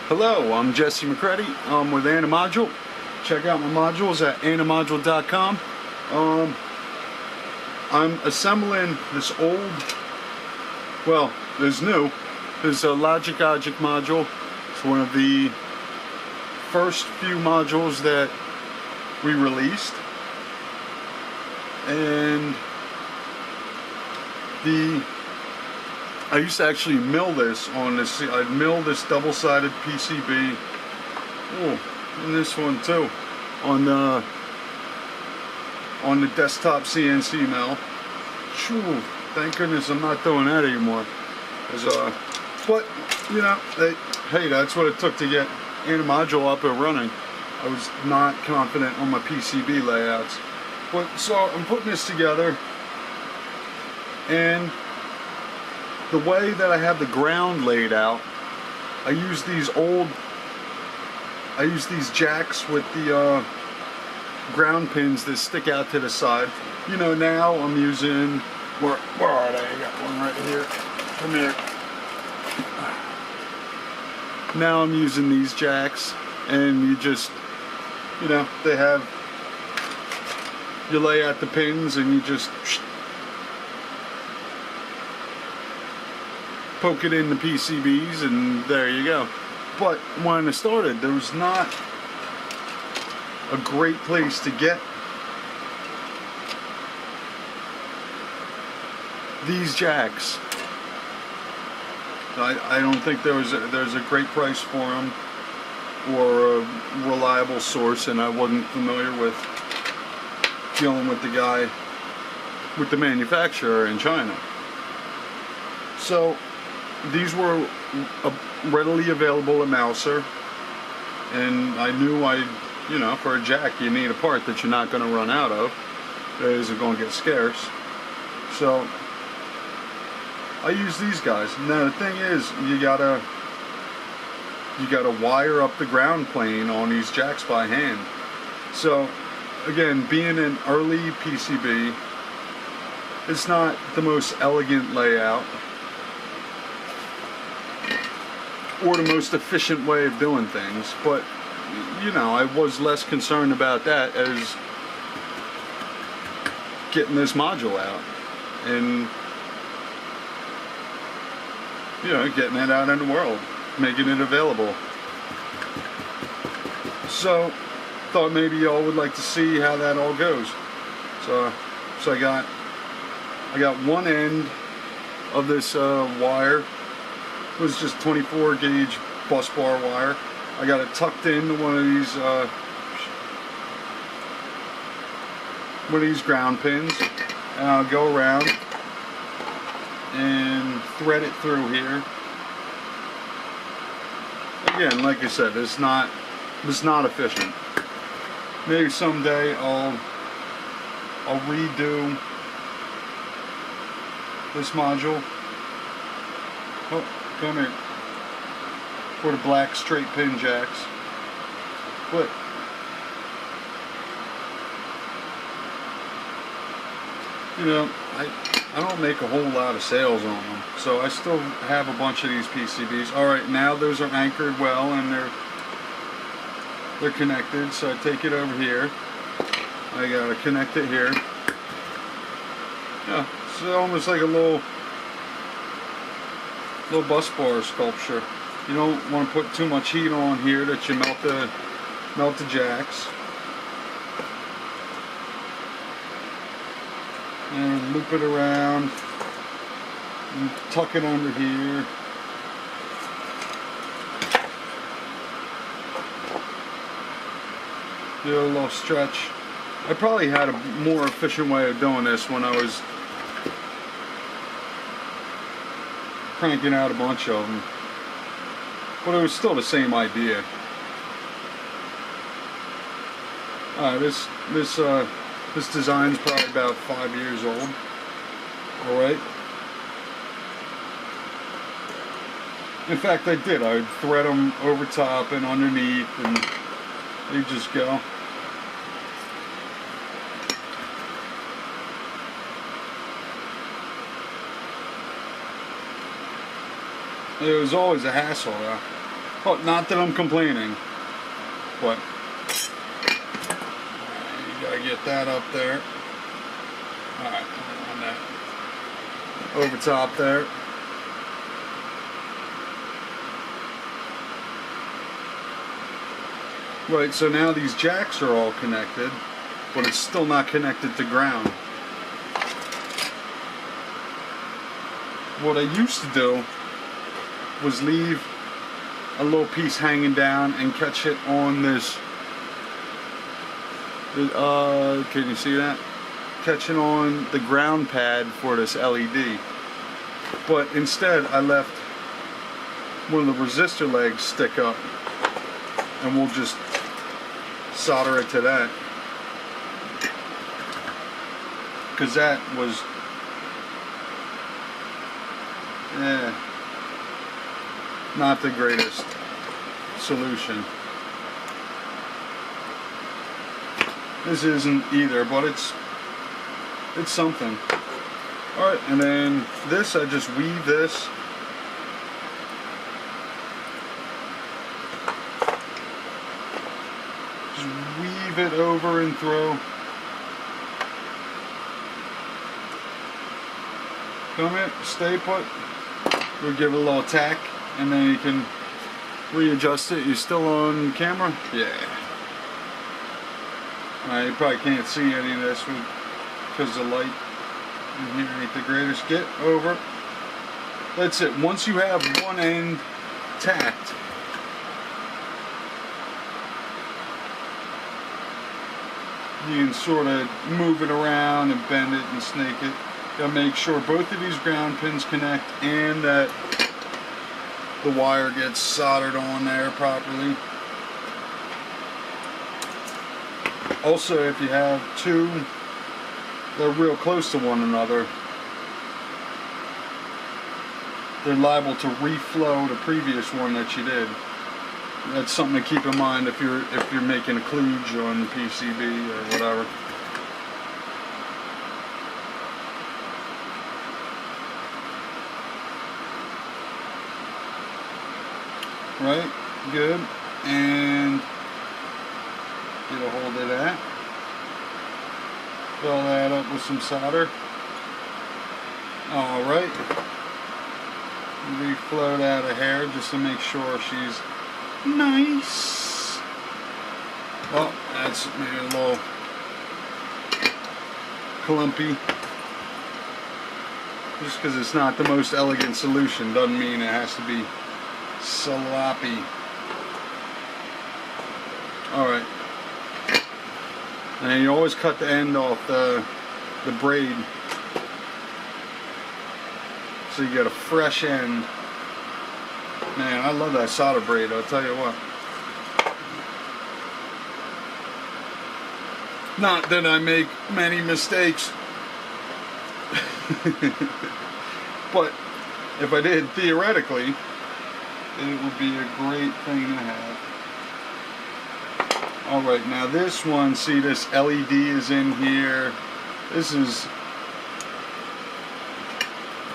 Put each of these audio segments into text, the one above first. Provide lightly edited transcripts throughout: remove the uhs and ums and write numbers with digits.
Hello, I'm Jesse McCready. I'm with AniModule. Check out my modules at AniModule.com. I'm assembling this old, well, this new. This is a LogicOgic module. It's one of the first few modules that we released. And I used to actually mill this on this. I'd mill this double-sided PCB. Oh, and this one too, on the desktop CNC mill. Phew, thank goodness I'm not doing that anymore. But you know, hey, that's what it took to get AniModule up and running. I was not confident on my PCB layouts, but so I'm putting this together, and the way that I have the ground laid out, I use these jacks with the ground pins that stick out to the side. You know, now I'm using, where are they? I got one right here. Come here. Now I'm using these jacks, and you just, you know, you lay out the pins and you just poke it in the PCBs and there you go. But when I started, there was not a great place to get these jacks. I don't think there's a great price for them or a reliable source, and I wasn't familiar with dealing with the manufacturer in China. So these were readily available at Mouser, and I knew you know, for a jack you need a part that you're not going to run out of. It isn't going to get scarce. So I use these guys. Now the thing is, you gotta wire up the ground plane on these jacks by hand. So again, being an early PCB, it's not the most elegant layout or the most efficient way of doing things, but you know, I was less concerned about that as getting this module out and, you know, getting it out in the world, making it available. So thought maybe y'all would like to see how that all goes. So I got one end of this wire. It was just 24 gauge bus bar wire. I got it tucked into one of these ground pins, and I'll go around and thread it through here. Again, like I said, it's not efficient. Maybe someday I'll redo this module. Oh, come here. For the black straight pin jacks. But you know, I don't make a whole lot of sales on them, so I still have a bunch of these PCBs. Alright, now those are anchored well and they're connected, so I take it over here. I gotta connect it here. Yeah, it's almost like a little bus bar sculpture. You don't want to put too much heat on here that you melt the jacks. And loop it around and tuck it under here. Do a little stretch. I probably had a more efficient way of doing this when I was cranking out a bunch of them, but it was still the same idea. This design's probably about 5 years old. Alright. In fact, I did. I would thread them over top and underneath, and they just go. It was always a hassle though. Oh, not that I'm complaining, but you gotta get that up there. Alright, on that over top there. Right, so now these jacks are all connected, but it's still not connected to ground. What I used to do was leave a little piece hanging down and catch it on this, can you see that? Catching on the ground pad for this LED. But instead I left one of the resistor legs stick up, and we'll just solder it to that, because that was not the greatest solution. This isn't either, but it's something. Alright, and then this, I just weave this. Just weave it over and throw. Come in, stay put. We'll give it a little tack, and then you can readjust it. You still on camera? Yeah. You probably can't see any of this because the light in here ain't the greatest. Get over. That's it. Once you have one end tacked, you can sort of move it around and bend it and snake it. Gotta make sure both of these ground pins connect and that the wire gets soldered on there properly. Also, if you have two that are real close to one another, they're liable to reflow the previous one that you did. That's something to keep in mind if you're making a kludge on PCB or whatever. Right, good, and get a hold of that. Fill that up with some solder. Alright. Reflow that a hair just to make sure she's nice. Oh, that's maybe a little clumpy. Just because it's not the most elegant solution doesn't mean it has to be sloppy. Alright. And you always cut the end off the braid, so you get a fresh end. Man, I love that solder braid, I'll tell you what. Not that I make many mistakes. But if I did, theoretically, it would be a great thing to have. Alright, now this one, see this LED is in here. This is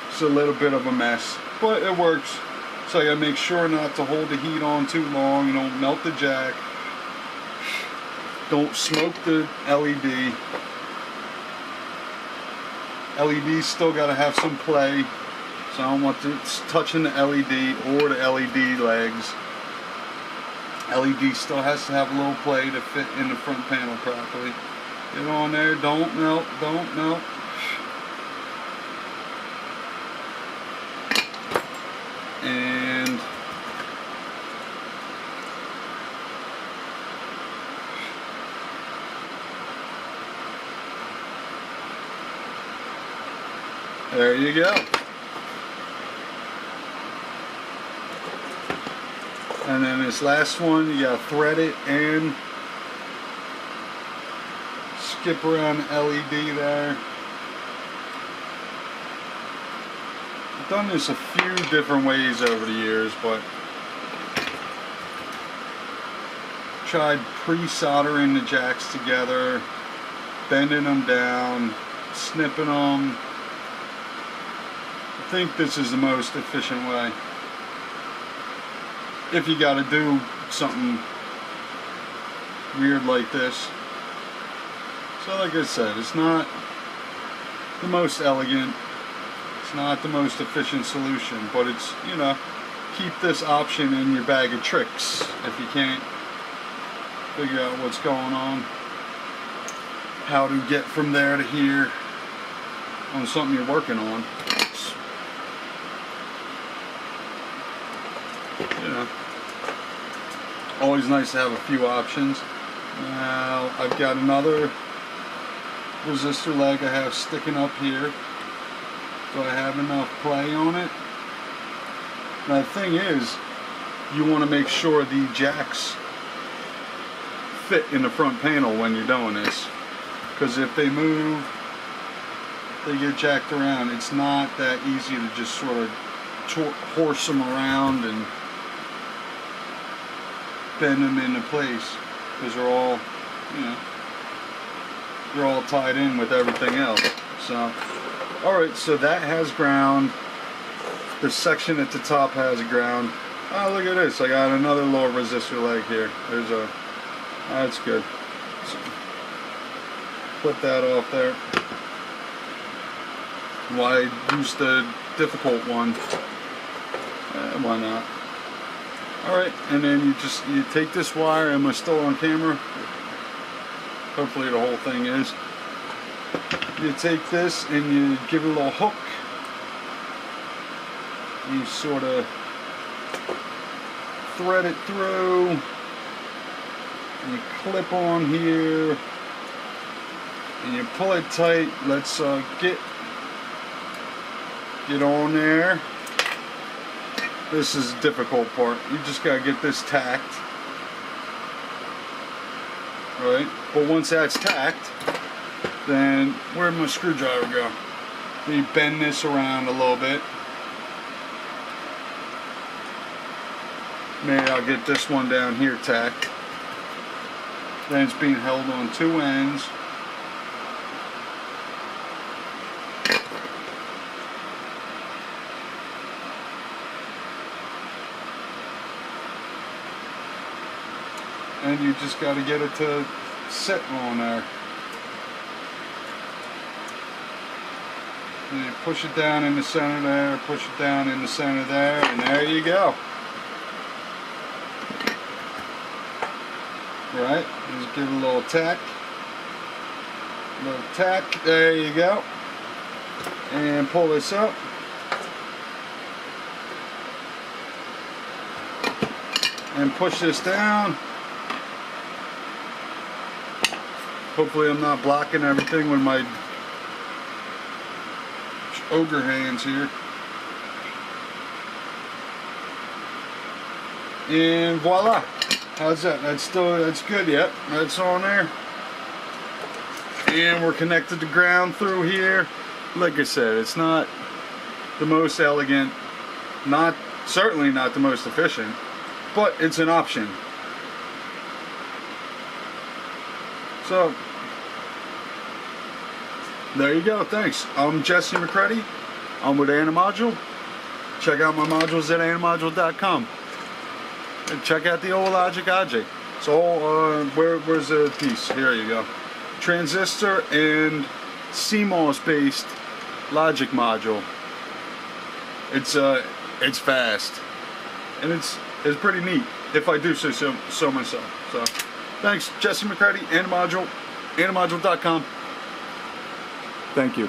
it's a little bit of a mess, but it works. So I gotta make sure not to hold the heat on too long. You don't melt the jack. Don't smoke the LED. LED's still gotta have some play. So I don't want it touching the LED or the LED legs. LED still has to have a little play to fit in the front panel properly. Get on there, don't melt, don't melt. And there you go. And then this last one, you gotta thread it and skip around the LED there. I've done this a few different ways over the years, but tried pre-soldering the jacks together, bending them down, snipping them. I think this is the most efficient way. if you got to do something weird like this. So like I said, it's not the most elegant, it's not the most efficient solution, but it's, you know, keep this option in your bag of tricks if you can't figure out what's going on, how to get from there to here on something you're working on. It's, you know, always nice to have a few options. Now I've got another resistor leg I have sticking up here. Do I have enough play on it? Now the thing is, you want to make sure the jacks fit in the front panel when you're doing this, because if they move, they get jacked around. It's not that easy to just sort of horse them around and bend them into place, because they're all, you know, they're all tied in with everything else. So, alright, so that has ground. The section at the top has ground. Oh, look at this. I got another little resistor leg here. There's a, that's good. So, put that off there. Why use the difficult one? Why not? Alright, and then you take this wire. Am I still on camera? Hopefully the whole thing is. You take this and you give it a little hook. You sort of thread it through. And you clip on here. And you pull it tight. Let's get on there. This is the difficult part. You just gotta get this tacked. Right? But once that's tacked, then where'd my screwdriver go? You bend this around a little bit. Maybe I'll get this one down here tacked. Then it's being held on two ends. And you just got to get it to sit on there. And you push it down in the center there, push it down in the center there, and there you go. Right, just give it a little tack. Little tack, there you go. And pull this up. And push this down. Hopefully I'm not blocking everything with my ogre hands here. And voila. How's that? That's good. Yep, that's on there. And we're connected to ground through here. Like I said, it's not the most elegant, certainly not the most efficient, but it's an option. So there you go. Thanks. I'm Jesse McCready. I'm with AniModule. Check out my modules at AniModule.com. And check out the old LogicOgic. So where's the piece? Here you go. Transistor and CMOS based logic module. It's fast, and it's pretty neat, if I do say so myself. So thanks, Jesse McCready, AniModule, AniModule.com. Thank you.